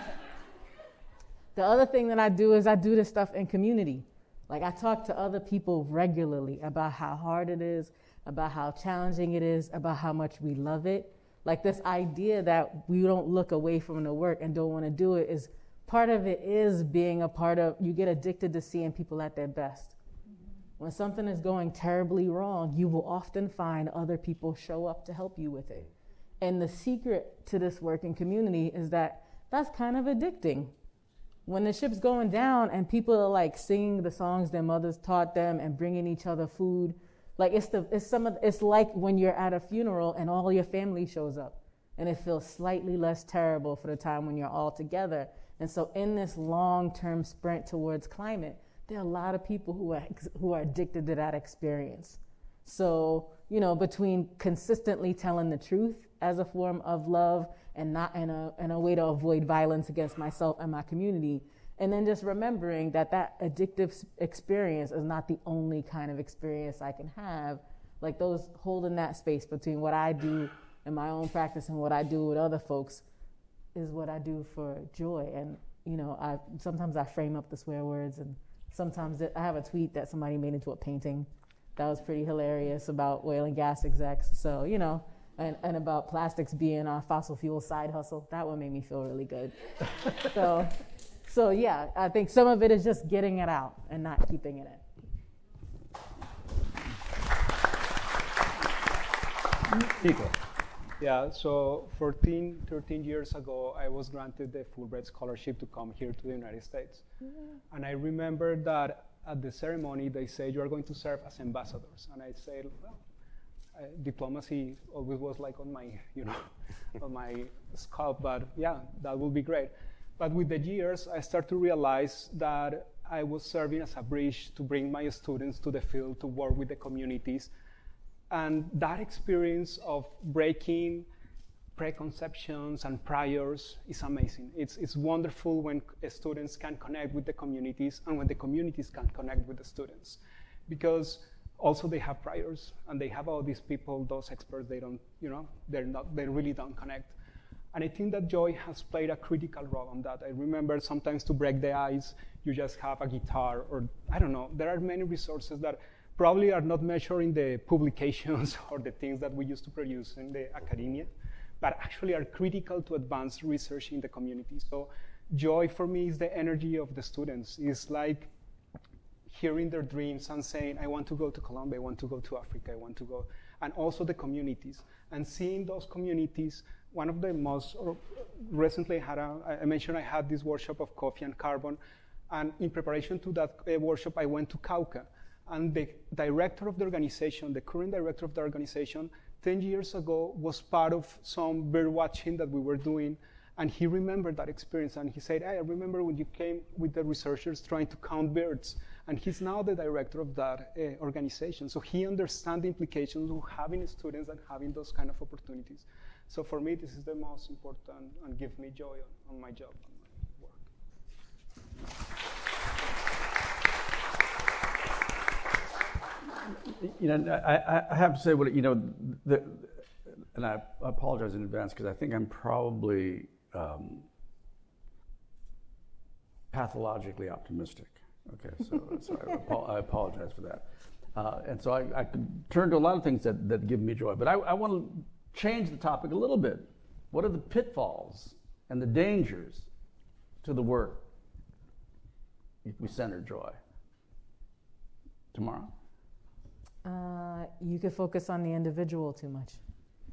other thing that I do is I do this stuff in community. Like, I talk to other people regularly about how hard it is, about how challenging it is, about how much we love it. Like, this idea that we don't look away from the work and don't want to do it is part of it is being a part of, you get addicted to seeing people at their best. When something is going terribly wrong, you will often find other people show up to help you with it. And the secret to this work in community is that that's kind of addicting. When the ship's going down and people are, like, singing the songs their mothers taught them and bringing each other food, like, it's like when you're at a funeral and all your family shows up, and it feels slightly less terrible for the time when you're all together. And so in this long-term sprint towards climate, there are a lot of people who are addicted to that experience. So, you know, between consistently telling the truth as a form of love and not in a way to avoid violence against myself and my community, and then just remembering that that addictive experience is not the only kind of experience I can have, like, those holding that space between what I do in my own practice and what I do with other folks is what I do for joy. And, you know, sometimes I frame up the swear words, and sometimes I have a tweet that somebody made into a painting that was pretty hilarious about oil and gas execs. So, you know, and about plastics being our fossil fuel side hustle. That one made me feel really good. So yeah, I think some of it is just getting it out and not keeping it in. Nico. Yeah, so 13 years ago, I was granted the Fulbright scholarship to come here to the United States. And I remember that at the ceremony, they said, you are going to serve as ambassadors. And I said, well, diplomacy always was like on my, on my scope, but yeah, that would be great. But with the years, I started to realize that I was serving as a bridge to bring my students to the field to work with the communities. And that experience of breaking preconceptions and priors is amazing. It's wonderful when students can connect with the communities and when the communities can connect with the students. Because Also, they have priors, and they have all these people, those experts, they don't, they really don't connect. And I think that joy has played a critical role on that. I remember sometimes to break the ice, you just have a guitar, or I don't know, there are many resources that probably are not measuring the publications or the things that we used to produce in the academia, but actually are critical to advance research in the community. So joy for me is the energy of the students. It's like hearing their dreams and saying, I want to go to Colombia, I want to go to Africa, I want to go, and also the communities. And seeing those communities, one of the most, recently I mentioned I had this workshop of coffee and carbon, and in preparation to that workshop, I went to Cauca, and the director of the organization, the current director of the organization, 10 years ago was part of some bird watching that we were doing, and he remembered that experience, and he said, hey, I remember when you came with the researchers trying to count birds, and he's now the director of that organization. So he understands the implications of having students and having those kind of opportunities. So for me, this is the most important and give me joy on my job, on my work. I have to say, and I apologize in advance because I think I'm probably pathologically optimistic. Okay, so I apologize for that. And so I could turn to a lot of things that give me joy, but I want to change the topic a little bit. What are the pitfalls and the dangers to the work if we center joy? Tamara? You could focus on the individual too much.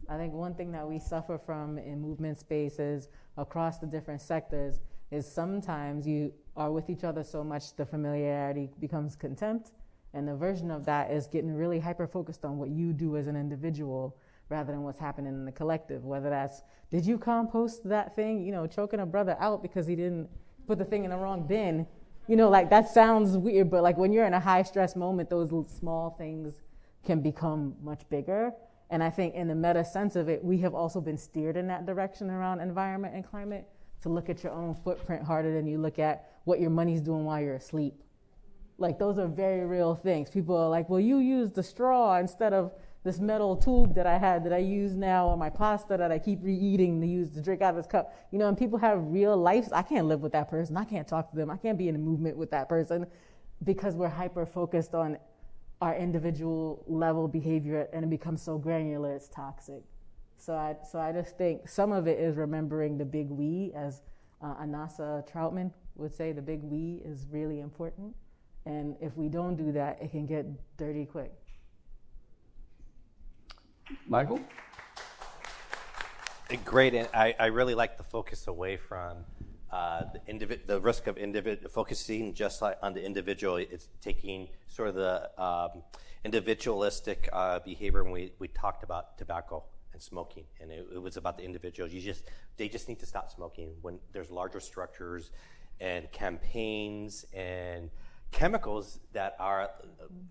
I think one thing that we suffer from in movement spaces across the different sectors is sometimes you are with each other so much the familiarity becomes contempt, and the version of that is getting really hyper-focused on what you do as an individual rather than what's happening in the collective, whether that's, did you compost that thing, choking a brother out because he didn't put the thing in the wrong bin, like that sounds weird, but like when you're in a high stress moment, those small things can become much bigger. And I think in the meta sense of it, we have also been steered in that direction around environment and climate, to look at your own footprint harder than you look at what your money's doing while you're asleep. Like those are very real things. People are like, well, you used the straw instead of this metal tube that I had that I use now on my pasta that I keep re-eating to drink out of this cup. And people have real lives. I can't live with that person. I can't talk to them. I can't be in a movement with that person because we're hyper-focused on our individual level behavior, and it becomes so granular, it's toxic. So I just think some of it is remembering the big we, as Anasa Troutman would say, the big we is really important. And if we don't do that, it can get dirty quick. Michael? Great, and I really like the focus away from the risk of focusing just like on the individual. It's taking sort of the individualistic behavior when we talked about tobacco and smoking, and it was about the individual. They just need to stop smoking when there's larger structures and campaigns and chemicals that are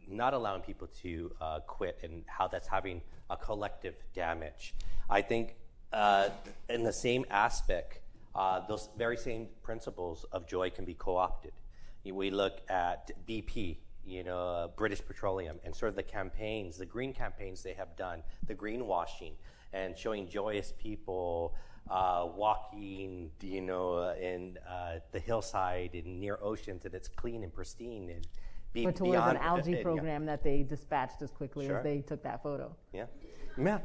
not allowing people to quit, and how that's having a collective damage. I think in the same aspect, those very same principles of joy can be co-opted. We look at BP, British Petroleum, and sort of the campaigns, the green campaigns they have done, the greenwashing, and showing joyous people walking, in the hillside and near oceans, and it's clean and pristine. And but towards an algae program that they dispatched as quickly as they took that photo. Yeah,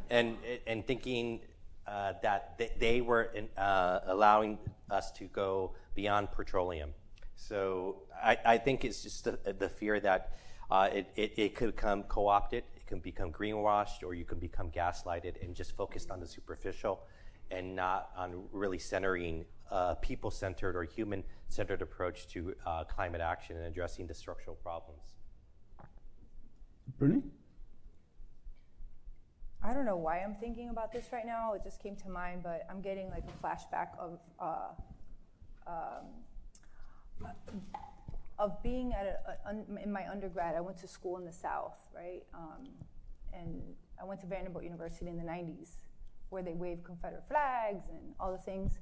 and thinking that they were allowing us to go beyond petroleum. So I think it's just the fear that it could become co-opted, it can become greenwashed, or you can become gaslighted and just focused on the superficial and not on really centering people-centered or human-centered approach to climate action and addressing the structural problems. Bruni? I don't know why I'm thinking about this right now. It just came to mind, but I'm getting like a flashback of being in my undergrad. I went to school in the South, right? And I went to Vanderbilt University in the 90s, where they waved Confederate flags and all the things.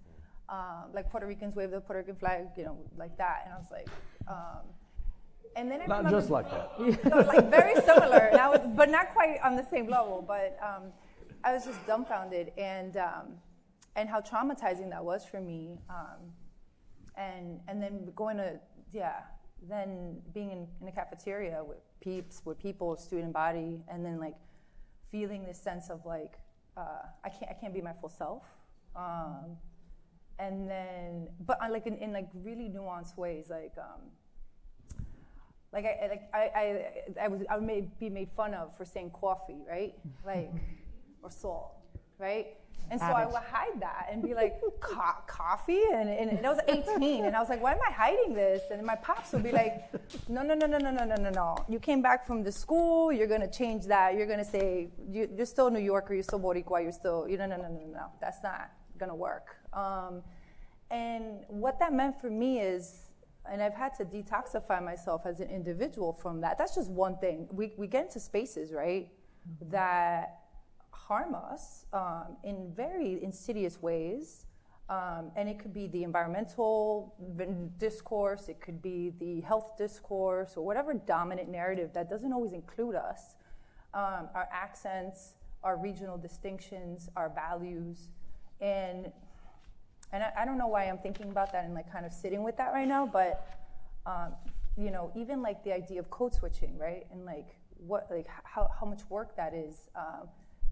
Like Puerto Ricans wave the Puerto Rican flag, like that. And I was like, And then I Not remember, just like that. no, like very similar, and but not quite on the same level. But I was just dumbfounded, and how traumatizing that was for me. And then going to then being in a cafeteria with people, student body, and then like feeling this sense of like I can't be my full self. And then, but like in like really nuanced ways, I would be made fun of for saying coffee, right? Like, or salt, right? And so I would hide that and be like, coffee? And I was 18, and I was like, why am I hiding this? And my pops would be like, no. You came back from the school, you're gonna change that. You're gonna say, you're still New Yorker, you're still Boricua, you're still, no. That's not gonna work. And what that meant for me is, and I've had to detoxify myself as an individual from that. That's just one thing. We get into spaces, right, that harm us in very insidious ways. And it could be the environmental discourse, it could be the health discourse, or whatever dominant narrative that doesn't always include us. Our accents, our regional distinctions, our values. And I don't know why I'm thinking about that and like kind of sitting with that right now, but even like the idea of code switching, right? And like how much work that is,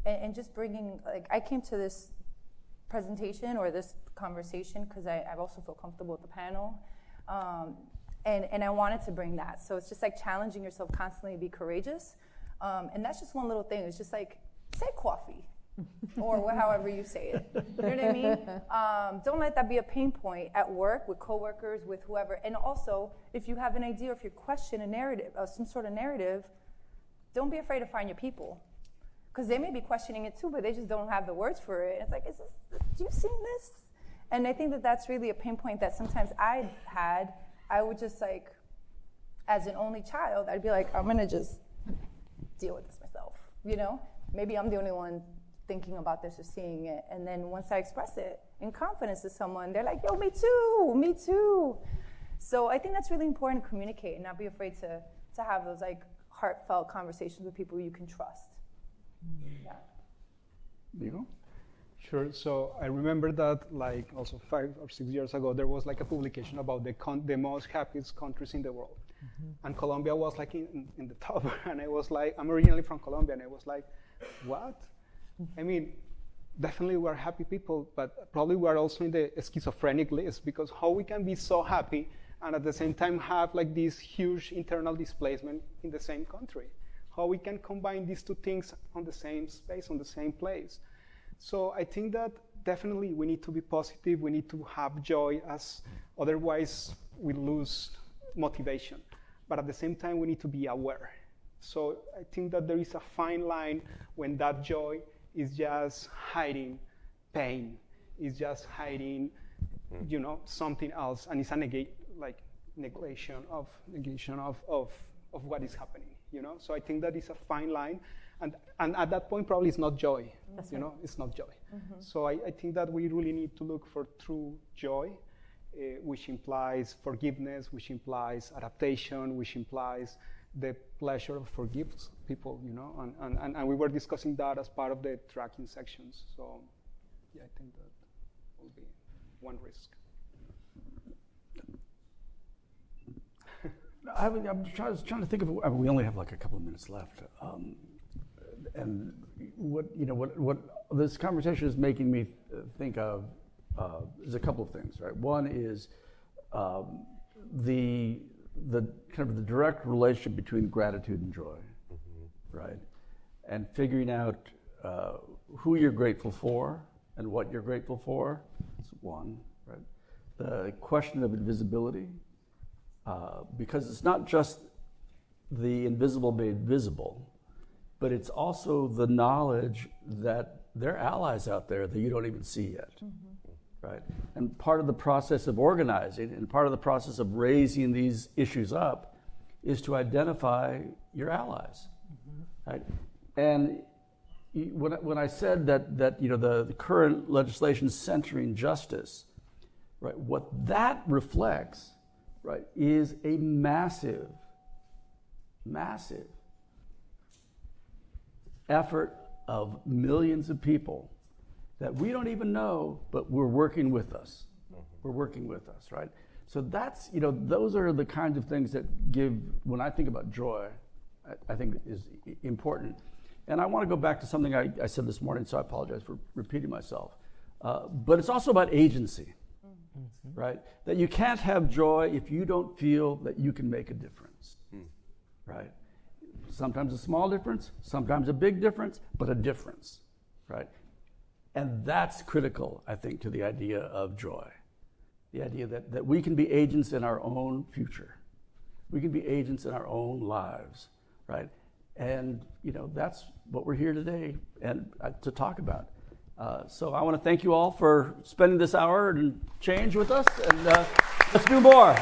and just bringing, like, I came to this presentation or this conversation because I also feel comfortable with the panel, and I wanted to bring that. So it's just like challenging yourself constantly to be courageous, and that's just one little thing. It's just like, say coffee. Or however you say it. You know what I mean? Don't let that be a pain point at work, with coworkers, with whoever. And also, if you have an idea, or if you question a narrative, some sort of narrative, don't be afraid to find your people. Because they may be questioning it too, but they just don't have the words for it. It's like, do you see this? And I think that that's really a pain point that sometimes I had. I would just like, as an only child, I'd be like, I'm gonna just deal with this myself, Maybe I'm the only one thinking about this or seeing it, and then once I express it in confidence to someone, they're like, yo, me too. So I think that's really important to communicate and not be afraid to have those like heartfelt conversations with people you can trust. Yeah. Nico? Sure. So I remember that like also 5 or 6 years ago, there was like a publication about the most happiest countries in the world. Mm-hmm. And Colombia was like in the top. And I was like, I'm originally from Colombia, and I was like, what? I mean, definitely we're happy people, but probably we're also in the schizophrenic list, because how we can be so happy and at the same time have like this huge internal displacement in the same country? How we can combine these two things on the same space, on the same place? So I think that definitely we need to be positive, we need to have joy, as otherwise we lose motivation. But at the same time, we need to be aware. So I think that there is a fine line when that joy is just hiding pain, is just hiding, something else, and it's a negation of what is happening, So I think that is a fine line, and at that point probably it's not joy, it's not joy. Mm-hmm. So I think that we really need to look for true joy, which implies forgiveness, which implies adaptation, which implies the pleasure of forgive people, and we were discussing that as part of the tracking sections. So, yeah, I think that will be one risk. I'm trying to think of. We only have like a couple of minutes left, and what this conversation is making me think of is a couple of things, right? One is the kind of the direct relationship between gratitude and joy, mm-hmm. right? And figuring out who you're grateful for and what you're grateful for is one, right? The question of invisibility, because it's not just the invisible made visible, but it's also the knowledge that there are allies out there that you don't even see yet. Mm-hmm. Right. And part of the process of organizing and part of the process of raising these issues up is to identify your allies. Mm-hmm. Right? And when I said that the current legislation is centering justice, right, what that reflects, right, is a massive massive effort of millions of people that we don't even know, but we're working with us. We're working with us, right? So that's, those are the kinds of things that give, when I think about joy, I think is important. And I want to go back to something I said this morning, so I apologize for repeating myself. But it's also about agency, right? That you can't have joy if you don't feel that you can make a difference, right? Sometimes a small difference, sometimes a big difference, but a difference, right? And that's critical, I think, to the idea of joy. The idea that we can be agents in our own future. We can be agents in our own lives, right? And, that's what we're here today and to talk about. So I want to thank you all for spending this hour and change with us, and let's do more.